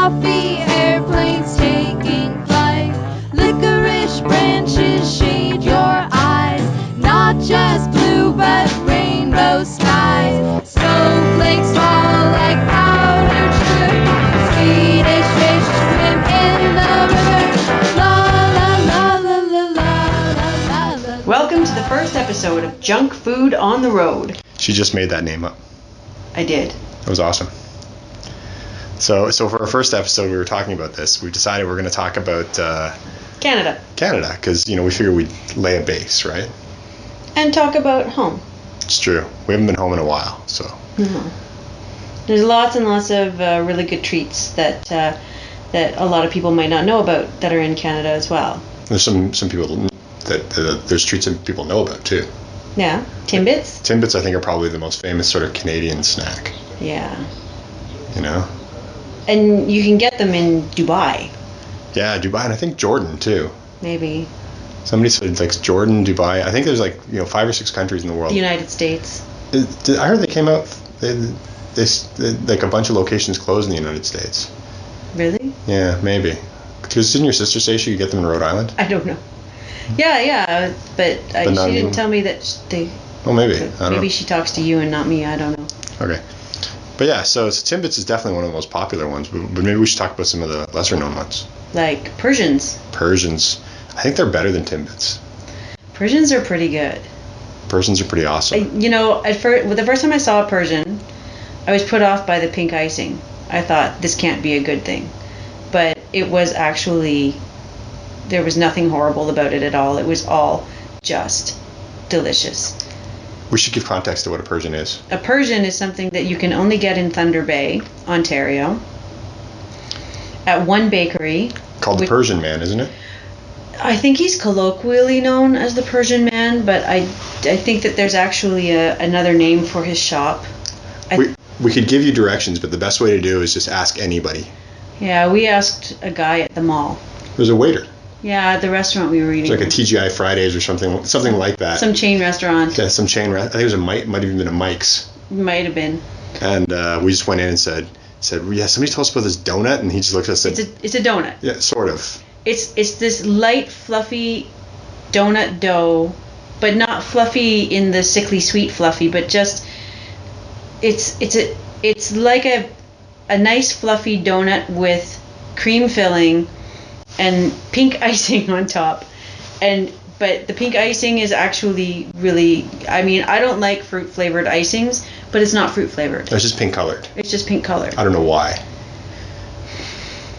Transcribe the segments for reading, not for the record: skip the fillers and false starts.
coffee, airplanes taking flight. Licorice branches shade your eyes. Not just blue, but rainbow skies. Snowflakes fall like powdered sugar. Swedish fish swim in the river. La la la la la la la la. Welcome to the first episode of Junk Food on the Road. She just made that name up. I did. It was awesome. So for our first episode, we were talking about this. We decided we're going to talk about Canada. because we figured we'd lay a base, right? And talk about home. It's true. We haven't been home in a while, so. Mm-hmm. There's lots and lots of really good treats that a lot of people might not know about that are in Canada as well. There's some people that there's treats that people know about too. Yeah, Timbits. Timbits, I think, are probably the most famous sort of Canadian snack. Yeah. You know. And you can get them in Dubai. Yeah, Dubai, and I think Jordan too. Maybe. Somebody said like Jordan, Dubai. I think there's 5 or 6 countries in the world. The United States. I heard they came out. They like a bunch of locations closed in the United States. Really? Yeah, maybe. Because didn't your sister say she could get them in Rhode Island? I don't know. Yeah, but she didn't tell me that they. Oh, maybe. I don't know. Maybe she talks to you and not me. I don't know. Okay. But yeah, so Timbits is definitely one of the most popular ones, but maybe we should talk about some of the lesser known ones. Like Persians. Persians. I think they're better than Timbits. Persians are pretty good. Persians are pretty awesome. The first time I saw a Persian, I was put off by the pink icing. I thought, this can't be a good thing. But it was actually, there was nothing horrible about it at all. It was all just delicious. We should give context to what a Persian is. A Persian is something that you can only get in Thunder Bay, Ontario, at one bakery. Called the Persian Man, isn't it? I think he's colloquially known as the Persian Man, but I think that there's actually another name for his shop. We could give you directions, but the best way to do is just ask anybody. Yeah, we asked a guy at the mall. There's a waiter. Yeah, at the restaurant we were eating. It's like a TGI Fridays or something like that. Some chain restaurant. Yeah, some chain restaurant. I think it was might have even been a Mike's. Might have been. And we just went in and said, yeah, somebody told us about this donut, and he just looked at us and said, It's a donut. Yeah, sort of. It's this light, fluffy donut dough, but not fluffy in the sickly sweet fluffy, but just it's like a nice fluffy donut with cream filling and pink icing on top. But the pink icing is actually really, I don't like fruit flavored icings, but it's not fruit flavored. It's just pink colored. It's just pink colored. I don't know why.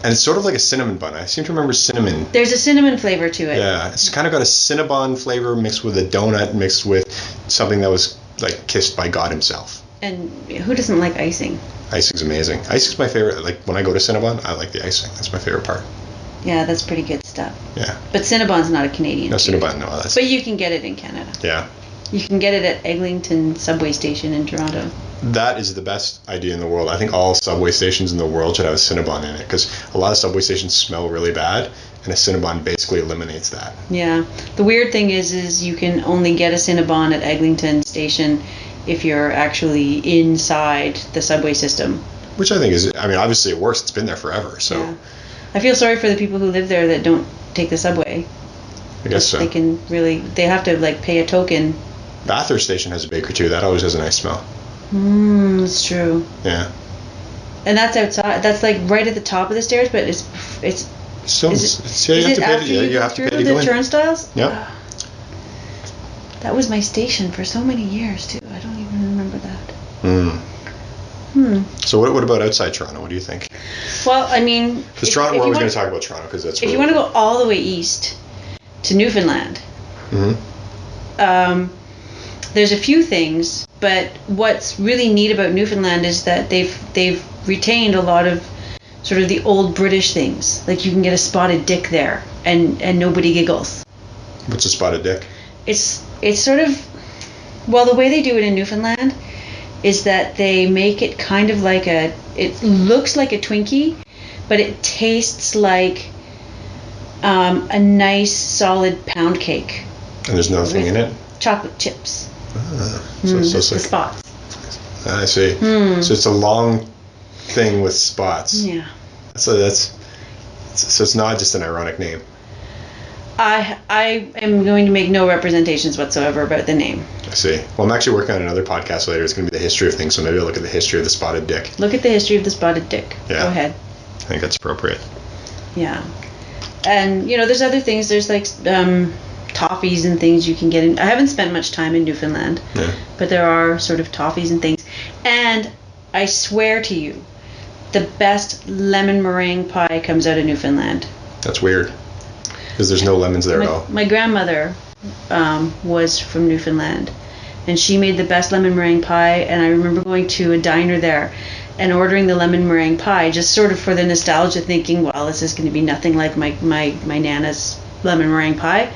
And it's sort of like a cinnamon bun. I seem to remember cinnamon. There's a cinnamon flavor to it. Yeah, it's kind of got a Cinnabon flavor mixed with a donut mixed with something that was like kissed by God himself. And who doesn't like icing? Icing's amazing. Icing's my favorite. Like when I go to Cinnabon, I like the icing. That's my favorite part. Yeah, that's pretty good stuff. Yeah. But Cinnabon's not a Canadian. No, Cinnabon, no. But you can get it in Canada. Yeah. You can get it at Eglinton subway station in Toronto. That is the best idea in the world. I think all subway stations in the world should have a Cinnabon in it, because a lot of subway stations smell really bad, and a Cinnabon basically eliminates that. Yeah. The weird thing is you can only get a Cinnabon at Eglinton station if you're actually inside the subway system. Which I think is, obviously it works. It's been there forever, so. Yeah. I feel sorry for the people who live there that don't take the subway. I guess so. They have to pay a token. Bathurst station has a bakery too. That always has a nice smell. That's true. Yeah. And that's outside. That's right at the top of the stairs, but it's still. You have to pay to go in. The turnstiles? Yep. That was my station for so many years too. I don't even remember that. So what about outside Toronto? What do you think? Well, because Toronto, we're always going to talk about Toronto because that's. If you want to go all the way east to Newfoundland, there's a few things, but what's really neat about Newfoundland is that they've retained a lot of sort of the old British things. Like you can get a spotted dick there, and nobody giggles. What's a spotted dick? It's sort of, well, the way they do it in Newfoundland is that they make it kind of like it looks like a Twinkie, but it tastes like a nice solid pound cake. And there's nothing in it? Chocolate chips. So the spots. I see. So it's a long thing with spots. Yeah. So it's not just an ironic name. I am going to make no representations whatsoever about the name. I see. Well, I'm actually working on another podcast later. It's going to be the history of things, so maybe I'll look at the history of the spotted dick. Look at the history of the spotted dick. Yeah. Go ahead. I think that's appropriate. Yeah. And, there's other things. There's, like, toffees and things you can get in. I haven't spent much time in Newfoundland, but there are sort of toffees and things. And I swear to you, the best lemon meringue pie comes out of Newfoundland. That's weird. Because there's no lemons there at all. My grandmother was from Newfoundland, and she made the best lemon meringue pie. And I remember going to a diner there and ordering the lemon meringue pie, just sort of for the nostalgia, thinking, well, this is going to be nothing like my Nana's lemon meringue pie.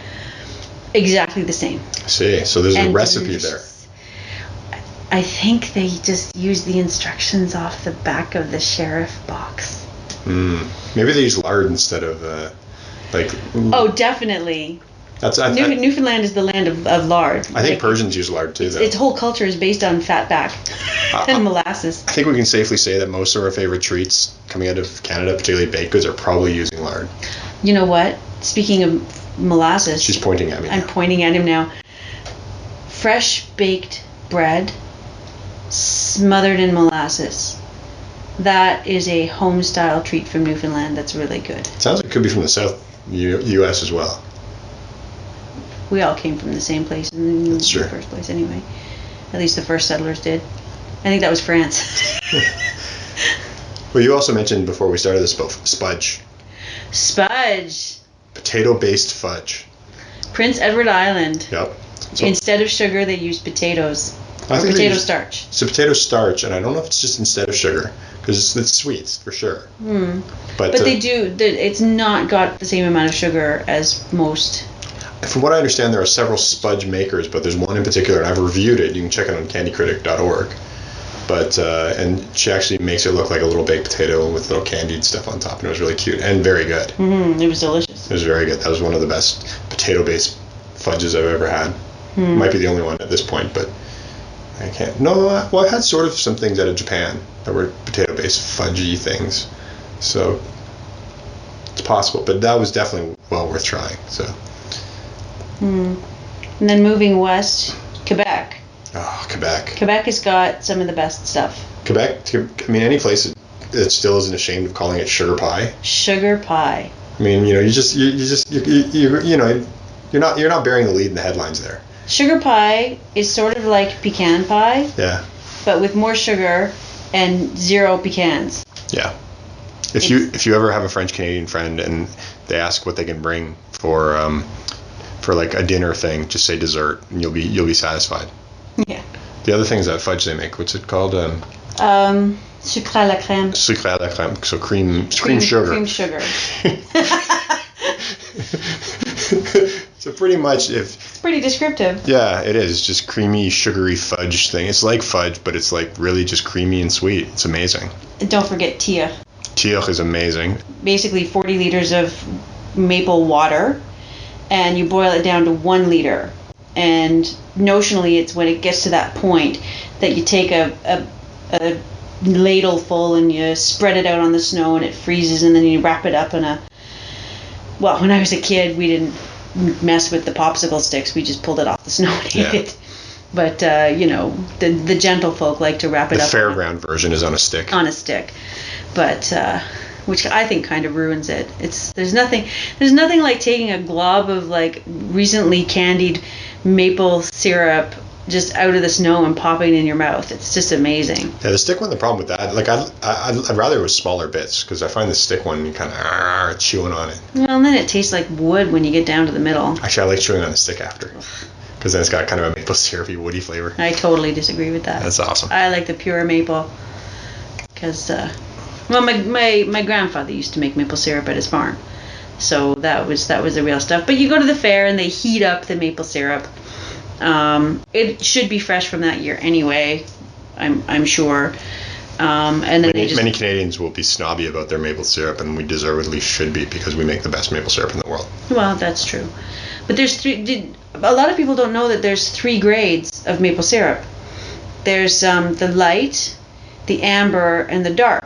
Exactly the same. I see. So there's a recipe delicious. There. I think they just used the instructions off the back of the sheriff box. Maybe they use lard instead of Oh, definitely. Newfoundland is the land of lard. I think Persians use lard too, though. Its whole culture is based on fat back and molasses. I think we can safely say that most of our favorite treats coming out of Canada, particularly baked goods, are probably using lard. You know what? Speaking of molasses. She's pointing at me now. I'm pointing at him now. Fresh baked bread smothered in molasses. That is a home-style treat from Newfoundland that's really good. Sounds like it could be from the South U.S. as well. We all came from the same place in the true. first place anyway. At least the first settlers did. I think that was France. Well, you also mentioned before we started this about spudge. Spudge. Potato-based fudge. Prince Edward Island. Yep. So instead of sugar, they used potatoes. I think potato starch. It's a potato starch, and I don't know if it's just instead of sugar, because it's sweet, for sure. But they do, it's not got the same amount of sugar as most. From what I understand, there are several spudge makers, but there's one in particular, and I've reviewed it. You can check it on candycritic.org. But, and she actually makes it look like a little baked potato with little candied stuff on top, and it was really cute and very good. It was delicious. It was very good. That was one of the best potato-based fudges I've ever had. Might be the only one at this point, but I can't. No, well, I had sort of some things out of Japan that were potato-based fudgy things, so it's possible. But that was definitely well worth trying. So. And then moving west, Quebec. Oh, Quebec. Quebec has got some of the best stuff. Quebec. I mean, any place that still isn't ashamed of calling it sugar pie. Sugar pie. I mean, you're not bearing the lead in the headlines there. Sugar pie is sort of like pecan pie. Yeah. But with more sugar and zero pecans. Yeah. If you ever have a French Canadian friend and they ask what they can bring for like a dinner thing, just say dessert and you'll be satisfied. Yeah. The other thing is that fudge they make. What's it called? Sucre à la crème. Sucre à la crème. So cream sugar. Cream sugar. So pretty much it's pretty descriptive. Yeah, it is. It's just creamy, sugary fudge thing. It's like fudge, but it's like really just creamy and sweet. It's amazing. And don't forget tia. Tia is amazing. Basically 40 liters of maple water, and you boil it down to 1 liter. And notionally, it's when it gets to that point that you take a ladle full and you spread it out on the snow and it freezes, and then you wrap it up in a... Well, when I was a kid, we didn't mess with the popsicle sticks. We just pulled it off the snow and ate it. But, the gentle folk like to wrap it up. The fairground version is on a stick. On a stick. But... which I think kind of ruins it. There's nothing like taking a glob of like recently candied maple syrup just out of the snow and popping it in your mouth. It's just amazing. Yeah, the stick one, the problem with that, like I'd rather it was smaller bits, because I find the stick one, you kind of chewing on it. Well, and then it tastes like wood when you get down to the middle. Actually, I like chewing on the stick after, because then it's got kind of a maple syrupy, woody flavor. I totally disagree with that. That's awesome. I like the pure maple, because well, my grandfather used to make maple syrup at his farm, so that was the real stuff. But you go to the fair and they heat up the maple syrup. It should be fresh from that year anyway, I'm sure. And then many Canadians will be snobby about their maple syrup, and we deservedly should be, because we make the best maple syrup in the world. Well, that's true. But there's a lot of people don't know that there's 3 grades of maple syrup. There's the light, the amber, and the dark.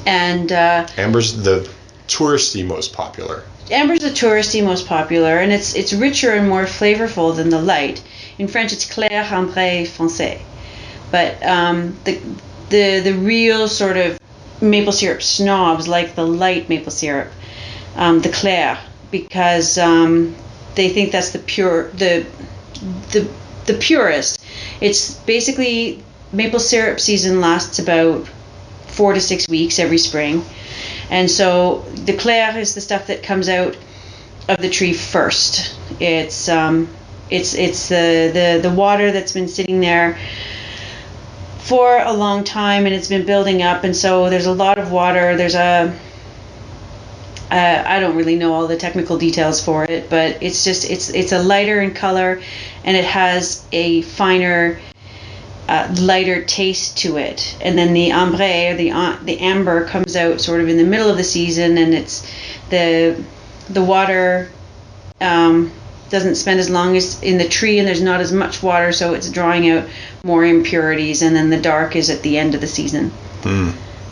And Amber's the touristy most popular. Amber's the touristy most popular, and it's richer and more flavorful than the light. In French, it's clair, ambré, foncé. But the real sort of maple syrup snobs like the light maple syrup, the clair, because they think that's the purest. It's basically maple syrup season lasts about 4 to 6 weeks every spring, and so the clair is the stuff that comes out of the tree first. It's the water that's been sitting there for a long time, and it's been building up, and so there's a lot of water. There's I don't really know all the technical details for it, but it's a lighter in color, and it has a finer, lighter taste to it. And then the ambré, or the amber, comes out sort of in the middle of the season, and it's the water doesn't spend as long as in the tree, and there's not as much water, so it's drawing out more impurities. And then the dark is at the end of the season,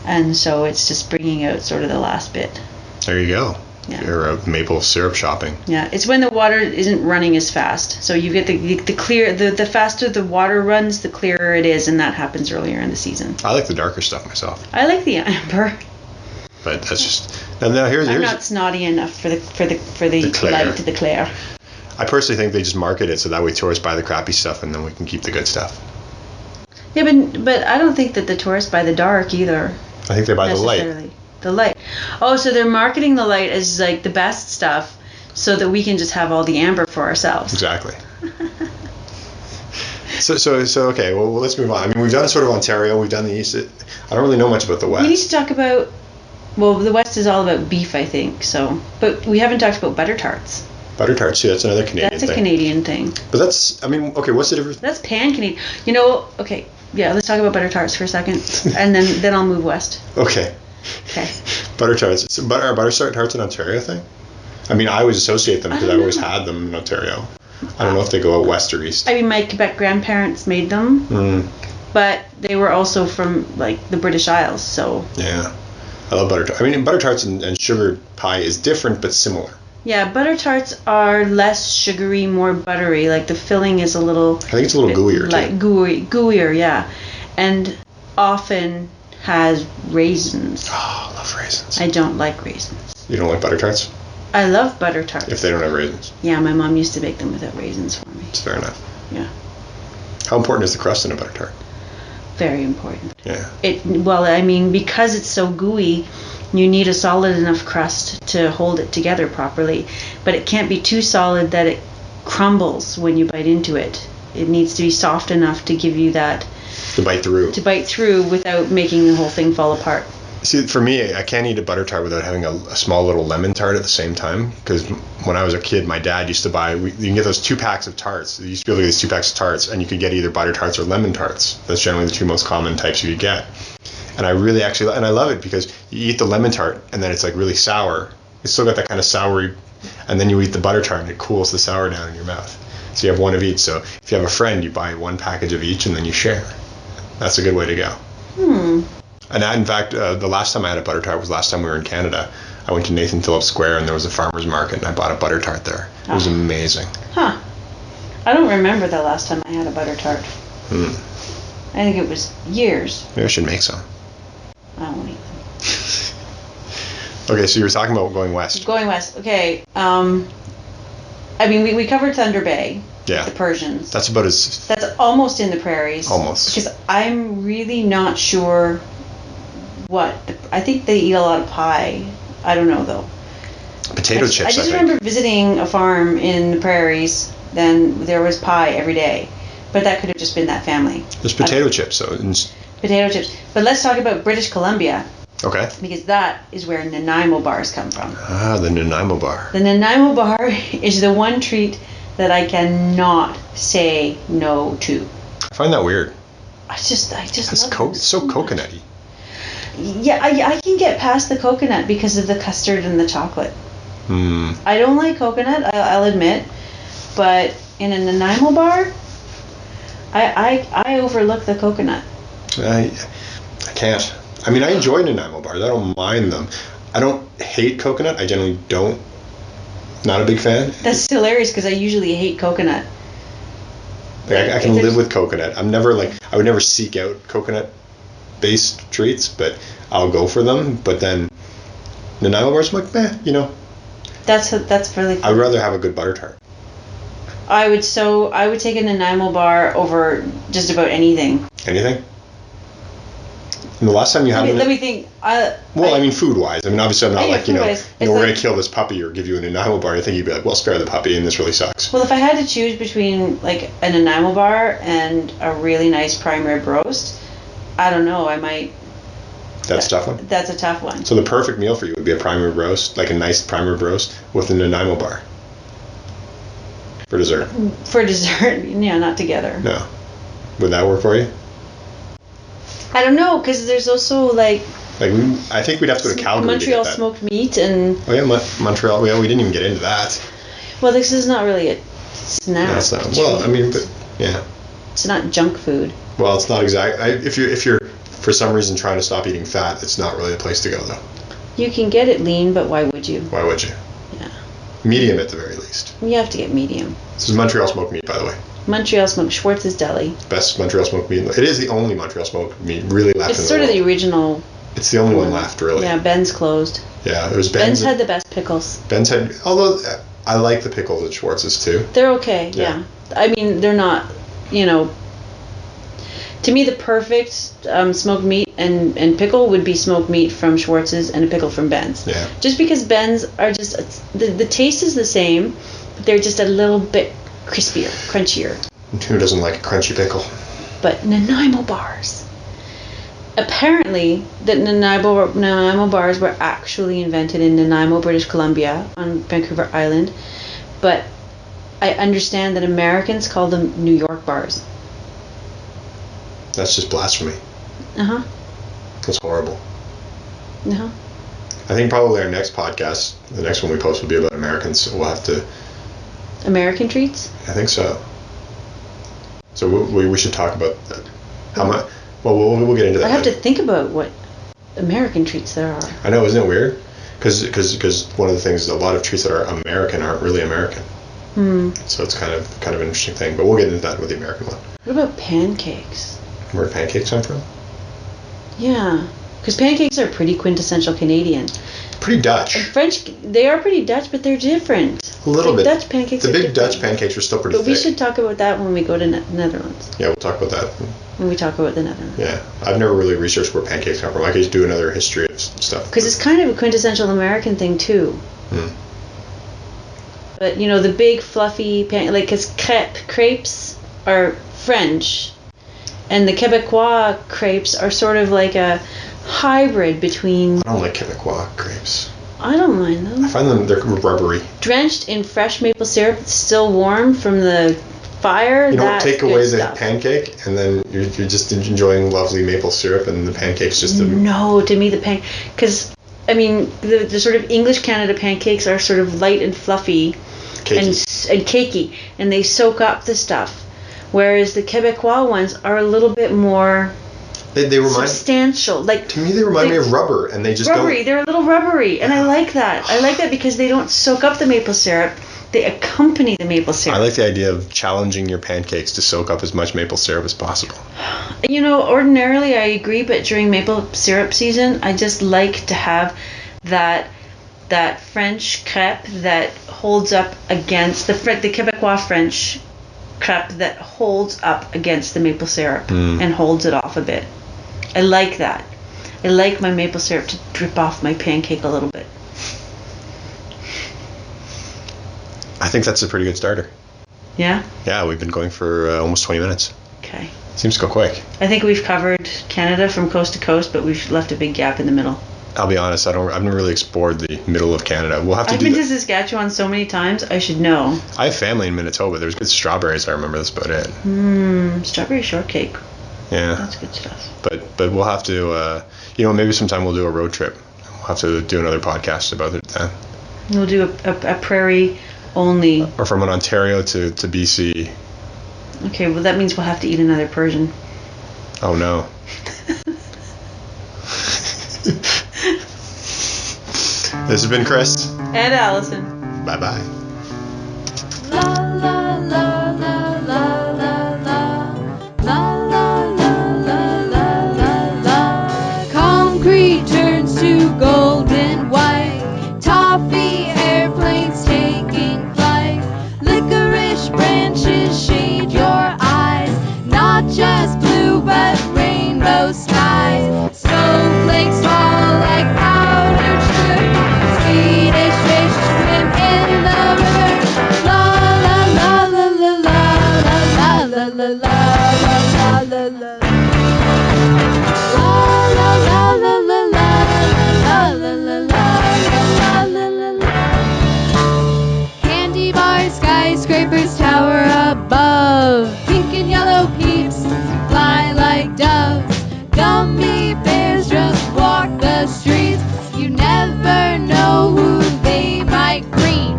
and so it's just bringing out sort of the last bit. There you go. Yeah. You're maple syrup shopping. Yeah, it's when the water isn't running as fast. So you get the clear, the faster the water runs, the clearer it is, and that happens earlier in the season. I like the darker stuff myself. I like the amber. But that's just. And now here's I'm not snotty enough for the light to the clair. I personally think they just market it so that way tourists buy the crappy stuff, and then we can keep the good stuff. Yeah, but I don't think that the tourists buy the dark either. I think they buy the light. The light. Oh, so they're marketing the light as like the best stuff, so that we can just have all the amber for ourselves. Exactly. So okay. Well, let's move on. I mean, we've done sort of Ontario. We've done the East. I don't really know much about the West. We need to talk about. Well, the West is all about beef, I think. So, but we haven't talked about butter tarts. Butter tarts, too. That's another Canadian thing. That's a Canadian thing. But that's. I mean, okay. What's the difference? That's pan-Canadian. You know. Okay. Yeah. Let's talk about butter tarts for a second, and then I'll move west. Okay. Okay. Butter tarts. Are butter tarts an Ontario thing? I mean, I always associate them because I've always had them in Ontario. I don't know if they go out west or east. I mean, my Quebec grandparents made them, but they were also from like the British Isles, so. Yeah, I love butter tarts. I mean, butter tarts and sugar pie is different but similar. Yeah, butter tarts are less sugary, more buttery. Like the filling is a little. I think it's a little gooier too. Like gooier, yeah, and often has raisins. Oh, I love raisins. I don't like raisins. You don't like butter tarts? I love butter tarts. If they don't have raisins. Yeah, my mom used to bake them without raisins for me. It's fair enough. Yeah. How important is the crust in a butter tart? Very important. Yeah. Well, I mean, because it's so gooey, you need a solid enough crust to hold it together properly. But it can't be too solid that it crumbles when you bite into it. It needs to be soft enough to give you that. To bite through. To bite through without making the whole thing fall apart. See, for me, I can't eat a butter tart without having a small little lemon tart at the same time. Because when I was a kid, my dad used to buy. You can get those 2 packs of tarts. You used to be able to get these 2 packs of tarts, and you could get either butter tarts or lemon tarts. That's generally the 2 most common types you could get. And I really actually, and I love it because you eat the lemon tart, and then it's like really sour. It's still got that kind of soury, and then you eat the butter tart, and it cools the sour down in your mouth. So you have one of each. So if you have a friend, you buy 1 package of each, and then you share. That's a good way to go. And in fact, the last time I had a butter tart was last time we were in Canada. I went to Nathan Phillips Square, and there was a farmer's market, and I bought a butter tart there. It was amazing. Huh. I don't remember the last time I had a butter tart. I think it was years. Maybe I should make some. I won't eat them. Okay, so you were talking about going west. Going west. Okay. I mean, we covered Thunder Bay. Yeah. The Persians. That's about as... That's almost in the prairies. Almost. Because I'm really not sure what... I think they eat a lot of pie. I don't know, though. Potato chips, I just remember visiting a farm in the prairies. Then there was pie every day. But that could have just been that family. There's potato chips, though. Potato chips. But let's talk about British Columbia. Okay. Because that is where Nanaimo bars come from. Ah, the Nanaimo bar. The Nanaimo bar is the one treat that I cannot say no to. I find that weird. I just love it. It's so coconutty. Yeah, I can get past the coconut because of the custard and the chocolate. I don't like coconut, I'll admit, but in a Nanaimo bar, I overlook the coconut. I can't. I mean, I enjoy Nanaimo bars. I don't mind them. I don't hate coconut. I generally don't. Not a big fan. That's hilarious because I usually hate coconut. Like, I can live with coconut. I'm never like, I would never seek out coconut-based treats, but I'll go for them. But then Nanaimo bars, I'm like, That's really cool. I'd rather have a good butter tart. I would take a Nanaimo bar over just about anything. Anything? And the last time you had Let me think. I mean, food-wise. I mean, obviously, I'm not like, we're food-wise, going to kill this puppy or give you a Nanaimo bar. I think you'd be like, well, spare the puppy, and this really sucks. Well, if I had to choose between like a Nanaimo bar and a really nice prime rib roast, I don't know. I might. That's a tough one. That's a tough one. So the perfect meal for you would be a prime rib roast, like a nice prime rib roast with a Nanaimo bar. For dessert. For dessert, yeah, not together. No. Would that work for you? I don't know, because there's also like I think we'd have to go to Calgary Montreal to get that. smoked meat and. Oh yeah, Montreal. Yeah, we didn't even get into that. Well, this is not really a snack. No, it's not. Well, I mean, but yeah. It's not junk food. Well, it's not exact. If you're for some reason trying to stop eating fat, it's not really the place to go though. You can get it lean, but why would you? Why would you? Yeah. Medium at the very least. You have to get medium. This is Montreal smoked meat, by the way. Montreal smoked Schwartz's Deli. Best Montreal smoked meat. It is the only Montreal smoked meat really left. It's in the sort world. of the original. It's the only one left, really. Yeah, Ben's closed. Yeah, it was Ben's had the best pickles. Ben's had, although I like the pickles at Schwartz's too. They're okay. Yeah. I mean, they're not. To me, the perfect smoked meat and pickle would be smoked meat from Schwartz's and a pickle from Ben's. Yeah. Just because Ben's are just the taste is the same, but they're just a little bit crispier, crunchier. And who doesn't like a crunchy pickle? But Nanaimo bars. Apparently, the Nanaimo bars were actually invented in Nanaimo, British Columbia, on Vancouver Island. But I understand that Americans call them New York bars. That's just blasphemy. Uh-huh. That's horrible. Uh-huh. I think probably our next podcast, the next one we post will be about Americans, so we'll have to... American treats? I think so. So we should talk about that. How much... Well, we'll get into that. I have to think about what American treats there are. I know, isn't it weird? Because one of the things, a lot of treats that are American aren't really American. So it's kind of an interesting thing. But we'll get into that with the American one. What about pancakes? Where do pancakes come from? Yeah, because pancakes are pretty quintessential Canadian. Pretty Dutch. French, they are pretty Dutch, but they're different. A little bit. Dutch pancakes. The are big different. Dutch pancakes are still pretty But thick. we should talk about that when we go to Netherlands. Yeah, we'll talk about that. When we talk about the Netherlands. Yeah, I've never really researched where pancakes come from. I could do another history of stuff. Because it's kind of a quintessential American thing too. Hmm. But the big fluffy because crepes are French, and the Quebecois crepes are sort of like a hybrid between. I don't like Quebecois crepes. I don't mind them. I find them, they're rubbery. Drenched in fresh maple syrup, that's still warm from the fire. You don't that's take good away stuff. the pancake, and then you're just enjoying lovely maple syrup, and the pancake's just a... No, to me because I mean the sort of English Canada pancakes are sort of light and fluffy, Cakey. and cakey, and they soak up the stuff. Whereas the Quebecois ones are a little bit more They remind... substantial. To me, they remind me of rubber, and they just rubbery. don't... They're a little rubbery, and I like that. I like that because they don't soak up the maple syrup. They accompany the maple syrup. I like the idea of challenging your pancakes to soak up as much maple syrup as possible. Ordinarily I agree, but during maple syrup season, I just like to have that French crepe that holds up against the Quebecois French crepe that holds up against the maple syrup and holds it off a bit. I like that. I like my maple syrup to drip off my pancake a little bit. I think that's a pretty good starter. Yeah? Yeah, we've been going for almost 20 minutes. Okay. Seems to go quick. I think we've covered Canada from coast to coast, but we've left a big gap in the middle. I'll be honest, I've never really explored the middle of Canada. We'll have to I've do been that. to Saskatchewan so many times, I should know. I have family in Manitoba. There's good strawberries, I remember. That's about it. Strawberry shortcake. Yeah. That's good stuff. But we'll have to, maybe sometime we'll do a road trip. We'll have to do another podcast about it then. We'll do a prairie only. Or from Ontario to BC. Okay, well that means we'll have to eat another Persian. Oh no. This has been Chris. And Allison. Bye bye. La la la la la la la. La la la la la la la. Concrete turns to golden white. Toffee airplanes taking flight. Licorice branches shade your eyes. Not just blue but rainbow skies. Snowflakes fall like powdered sugar. Swedish fish swim in the river. La la la la la la la la la la la la la la. La la la la la la la la la la la. Candy bars, skyscrapers tower above. Pink and yellow peeps fly like doves. Gummy bears just walk the streets. You never know who they might greet.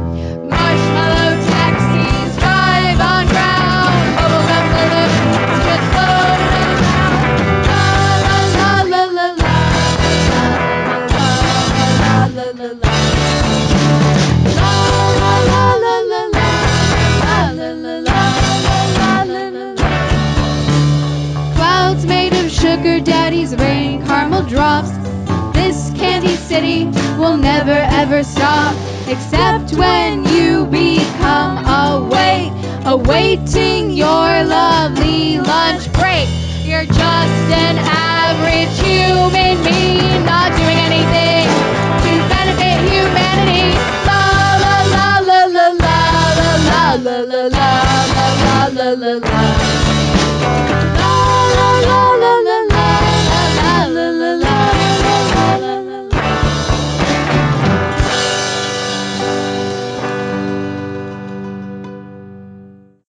Marshmallow taxis drive on ground. Bubblegum balloons get floated around. La la la la la la la la la la. La la la la la la la la la la la. Clouds made of sugar daddies rain caramel drops. This candy city will never ever stop, except when you become awake, awaiting your lovely lunch break. You're just an average human being, not doing anything to benefit humanity. La la la la la la la la la la la la la la la.